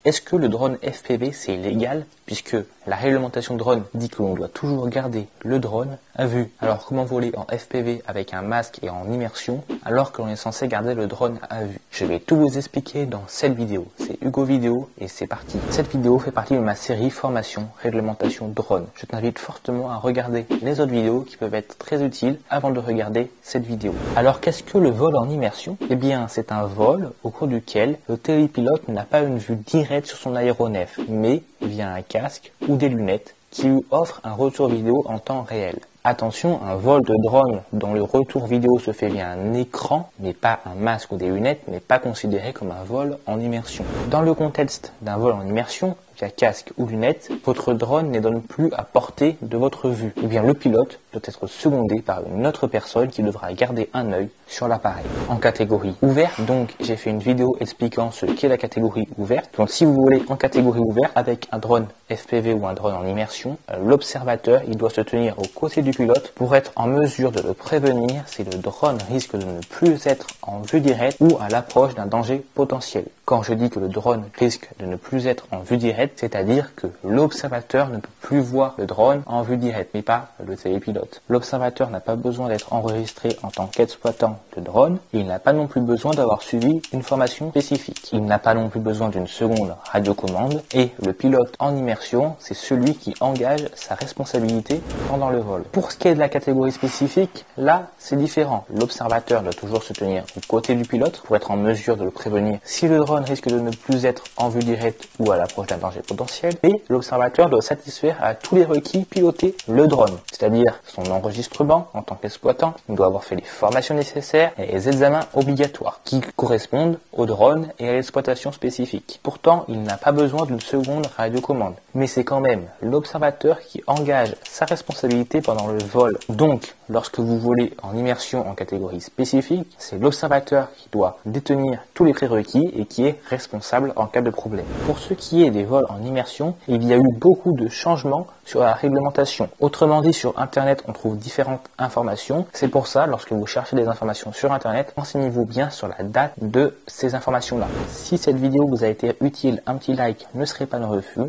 Est-ce que le drone FPV c'est légal puisque la réglementation drone dit que l'on doit toujours garder le drone à vue? Alors comment voler en FPV avec un masque et en immersion alors que l'on est censé garder le drone à vue? Je vais tout vous expliquer dans cette vidéo. C'est Hugo Vidéo et c'est parti. Cette vidéo fait partie de ma série formation réglementation drone. Je t'invite fortement à regarder les autres vidéos qui peuvent être très utiles avant de regarder cette vidéo. Alors qu'est-ce que le vol en immersion? Eh bien c'est un vol au cours duquel le télépilote n'a pas une vue directe sur son aéronef, mais via un casque ou des lunettes qui lui offrent un retour vidéo en temps réel. Attention, un vol de drone dont le retour vidéo se fait via un écran, mais pas un masque ou des lunettes, n'est pas considéré comme un vol en immersion. Dans le contexte d'un vol en immersion, via casque ou lunettes, votre drone n'est donc plus à portée de votre vue. Eh bien, le pilote doit être secondé par une autre personne qui devra garder un œil sur l'appareil. En catégorie ouverte, donc j'ai fait une vidéo expliquant ce qu'est la catégorie ouverte. Donc si vous voulez en catégorie ouverte avec un drone FPV ou un drone en immersion, l'observateur il doit se tenir aux côtés du pilote pour être en mesure de le prévenir si le drone risque de ne plus être en vue directe ou à l'approche d'un danger potentiel. Quand je dis que le drone risque de ne plus être en vue directe, c'est-à-dire que l'observateur ne peut plus voir le drone en vue directe, mais pas le télépilote. L'observateur n'a pas besoin d'être enregistré en tant qu'exploitant de drone, et il n'a pas non plus besoin d'avoir suivi une formation spécifique. Il n'a pas non plus besoin d'une seconde radiocommande, et le pilote en immersion, c'est celui qui engage sa responsabilité pendant le vol. Pour ce qui est de la catégorie spécifique, là, c'est différent. L'observateur doit toujours se tenir aux côtés du pilote pour être en mesure de le prévenir si le drone risque de ne plus être en vue directe ou à l'approche d'un danger potentiel, et l'observateur doit satisfaire à tous les requis piloter le drone, c'est-à-dire son enregistrement en tant qu'exploitant, il doit avoir fait les formations nécessaires et les examens obligatoires qui correspondent au drone et à l'exploitation spécifique. Pourtant, il n'a pas besoin d'une seconde radiocommande, mais c'est quand même l'observateur qui engage sa responsabilité pendant le vol. Donc, lorsque vous volez en immersion en catégorie spécifique, c'est l'observateur qui doit détenir tous les prérequis et qui est responsable en cas de problème. Pour ce qui est des vols en immersion, il y a eu beaucoup de changements sur la réglementation. Autrement dit, sur Internet, on trouve différentes informations. C'est pour ça, lorsque vous cherchez des informations sur Internet, renseignez-vous bien sur la date de ces informations-là. Si cette vidéo vous a été utile, un petit like ne serait pas un refus.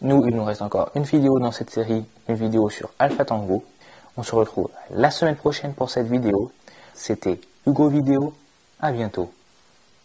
Nous, il nous reste encore une vidéo dans cette série, une vidéo sur Alpha Tango. On se retrouve la semaine prochaine pour cette vidéo. C'était Hugo Vidéo. À bientôt.